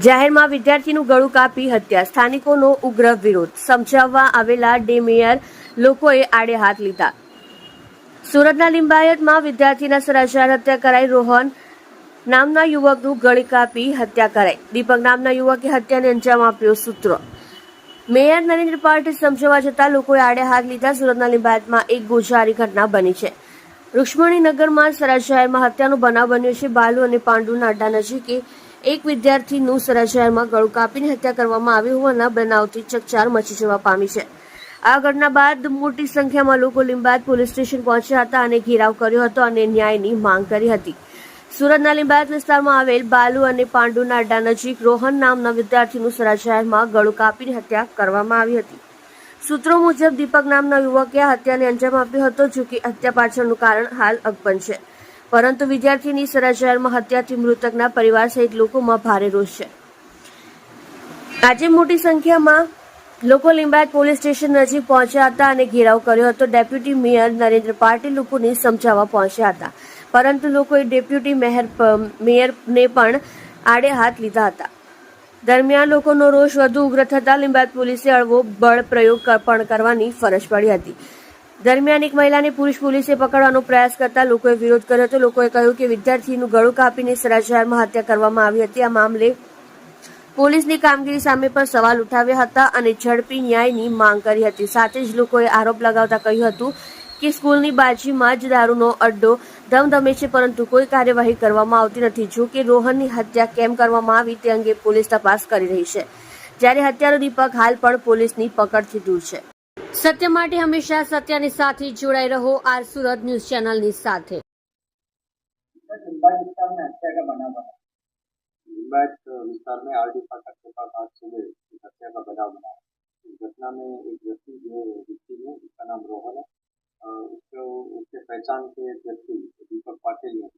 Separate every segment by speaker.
Speaker 1: જાહેરમાં વિદ્યાર્થીનું ગળું કાપી હત્યા, સ્થાનિકોનો ઉગ્ર વિરોધ, સમજાવવા આવેલા ડે મેયર લોકોએ આડે હાથ લીધા. સુરતના લિંબાયતમાં વિદ્યાર્થીના સરાસર હત્યા કરાઈ. રોહન નામના યુવકનું ગળું કાપી હત્યા કરાઈ. દીપક નામના યુવકે હત્યાને અંજામ આપ્યો. સૂત્રો મેયર નરેન્દ્ર પાટીલ સમજાવવા જતા લોકોએ આડે હાથ લીધા. સુરતના લિંબાયતમાં એક ગોઝારી ઘટના બની છે. રૂક્ષ્મણીનગરમાં સરાજાહેરમાં હત્યાનો બનાવ બન્યો છે. બાલુ અને પાંડુના અડ્ડા નજીકે એક વિદ્યાર્થીનું સરાજાહેરમાં ગળું કાપીને હત્યા કરવામાં આવી હોવાના બનાવથી ચકચાર મચી જવા પામી છે. આ ઘટના બાદ મોટી સંખ્યામાં લોકો લિંબાયત પોલીસ સ્ટેશન પહોંચ્યા હતા અને ઘેરાવ કર્યો હતો અને ન્યાયની માંગ કરી હતી. સુરતના લિંબાયત વિસ્તારમાં આવેલ બાલુ અને પાંડુના અડ્ડા નજીક રોહન નામના વિદ્યાર્થીનું સરાજાહેરમાં ગળું કાપીને હત્યા કરવામાં આવી હતી. સૂત્રો મુજબ દીપક નામના યુવકે આ હત્યાને અંજામ આપ્યો હતો. જો કે હત્યા પાછળનું કારણ હાલ અકબંધ છે, પરંતુ વિદ્યાર્થીની સરાજાહેરમાં હત્યાથી મૃતકના પરિવાર સહિત લોકોમાં ભારે રોષ છે. આજે મોટી સંખ્યામાં લોકો લિંબાયત પોલીસ સ્ટેશન નજીક પહોંચ્યા હતા અને ઘેરાવ કર્યો હતો. ડેપ્યુટી મેયર નરેન્દ્ર પાટીલ લોકોને સમજાવવા પહોંચ્યા હતા, પરંતુ લોકોએ ડેપ્યુટી મેયરને પણ આડે હાથ લીધા હતા. દરમિયાન લોકોનો રોષ વધુ ઉગ્ર થતા લિંબાયત પોલીસે હળવો બળ પ્રયોગ પણ કરવાની ફરજ પડી હતી. દરમિયાન એક મહિલાને પોલીસે પકડવાનો પ્રયાસ કરતા લોકોએ વિરોધ કર્યો હતો. લોકોએ કહ્યું કે વિદ્યાર્થીનું ગળું કાપીને સરાજાહેરમાં હત્યા કરવામાં આવી હતી. આ મામલે પોલીસની કામગીરી સામે પણ સવાલ ઉઠાવ્યા હતા અને ઝડપી ન્યાયની માંગ કરી હતી. સાથે જ લોકોએ આરોપ લગાવતા કહ્યું હતું કે સ્કૂલની બાજુમાં જ દારૂનો અડ્ડો ધમધમે છે, પરંતુ કોઈ કાર્યવાહી કરવામાં આવતી નથી. જો કે રોહનની હત્યા કેમ કરવામાં આવી તે અંગે પોલીસ તપાસ કરી રહી છે, જ્યારે હત્યારો દીપક હાલ પણ પોલીસની પકડથી દૂર છે. સત્ય માટે હંમેશા સત્યની સાથે જોડાઈ રહો. આર સુરત ન્યૂઝ चैनल સાથે.
Speaker 2: लिंबायत विस्तार में आरडी फाटक के पास आज सुबह एक हत्या का बनाव बना है। इस घटना में एक व्यक्ति जो विक्टिम है, उसका नाम रोहन है। उसके पहचान के व्यक्ति दीपक पाटिल ने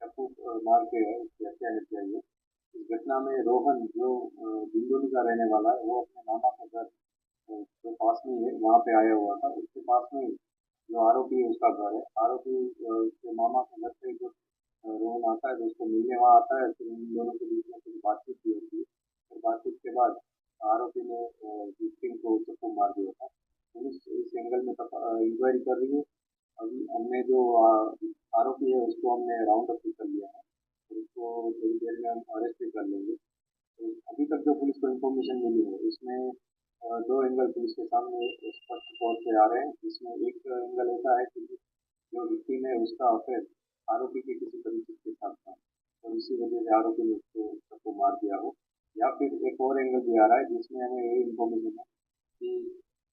Speaker 2: चाकू मार के उसकी हत्या की है। इस घटना में रोहन जो बिंदुली का रहने वाला है, वो अपने मामा के घर जो पास में है वहाँ पे आया हुआ था। उसके पास में जो आरोपी है उसका घर है। आरोपी उसके मामा के घर पे जो रोहन आता है, उसको मिलने वहाँ आता है। फिर इन दोनों के बीच में कुछ बातचीत भी होती है और बातचीत के बाद आरोपी ने विक्टिम को चाकू मार दिया था। पुलिस इस एंगल में इंक्वायरी कर रही है। अभी हमने जो आरोपी है उसको हमने राउंड अप कर लिया है और उसको थोड़ी देर में हम अरेस्ट भी कर लेंगे। तो अभी तक जो पुलिस को इन्फॉर्मेशन मिली है उसमें दो एंगल पुलिस के सामने स्पष्ट तौर पे आ रहे हैं, जिसमें एक एंगल ऐसा है कि जो विक्टिम है उसका अफेयर आरोपी के किसी परिचित के साथ था और इसी वजह से आरोपी ने उसको सबको मार दिया हो। या फिर एक और एंगल भी आ रहा है जिसमें हमें ये इन्फॉर्मेशन है कि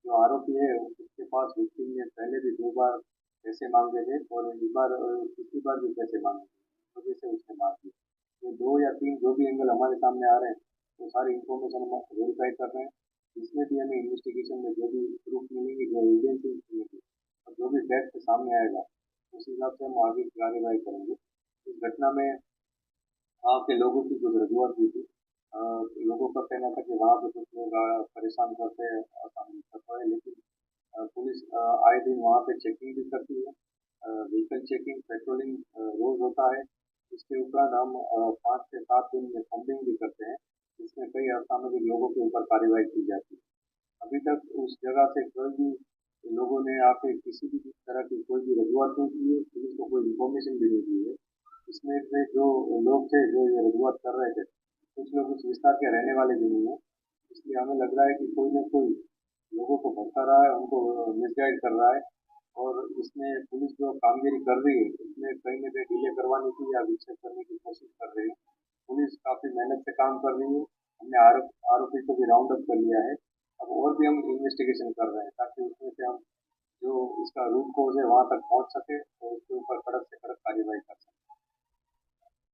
Speaker 2: जो आरोपी है उसके पास विक्टिम ने पहले भी 2 बार पैसे मांगे थे और इस बार तीसरी बार भी पैसे मांगे थे, इस वजह से उसने मार दिया। ये 2 या 3 जो भी एंगल हमारे सामने आ रहे हैं वो सारी इन्फॉर्मेशन हम वेरीफाई कर रहे हैं। इसमें भी हमें इन्वेस्टिगेशन में जो भी प्रूफ मिलेंगे, जो एविडेंसेस मिलेंगे और जो भी फैक्ट सामने आएगा उस हिसाब से हम आगे कार्यवाही करेंगे। इस घटना में वहाँ के लोगों की कुछ रजूआत हुई थी। लोगों का कहना था कि वहाँ पे कुछ लोग परेशान करते हैं, लेकिन पुलिस आए दिन वहाँ पे चेकिंग भी करती है। व्हीकल चेकिंग, पेट्रोलिंग रोज होता है। इसके उपरांत हम 5 से 7 दिन में फंडिंग भी करते हैं, जिसमें कई असामाजिक लोगों के ऊपर कार्रवाई की जाती है। अभी तक उस जगह से कोई भी लोगों ने आके किसी भी तरह की कोई भी रजूआत नहीं की है, पुलिस को कोई इन्फॉर्मेशन भी नहीं दी है। इसमें से जो लोग थे जो ये रजूआत कर रहे थे, कुछ लोग उस विस्तार के रहने वाले भी नहीं है, इसलिए हमें लग रहा है कि कोई न कोई लोगों को भटका रहा है, उनको मिसगाइड कर रहा है और इसमें पुलिस जो कामगिरी कर रही है इसमें कहीं न कहीं डिले करवाने की या विक्षेप करने की कोशिश कर रही है। पुलिस काफी मेहनत से काम कर रही है। हमने आरोपी को भी राउंड अप कर लिया है। अब और भी हम इन्वेस्टिगेशन कर रहे हैं ताकि उसमें से हम जो इसका रूट कॉज है वहाँ तक पहुँच सके और उसके ऊपर कड़क से कड़क कार्यवाही कर सकें।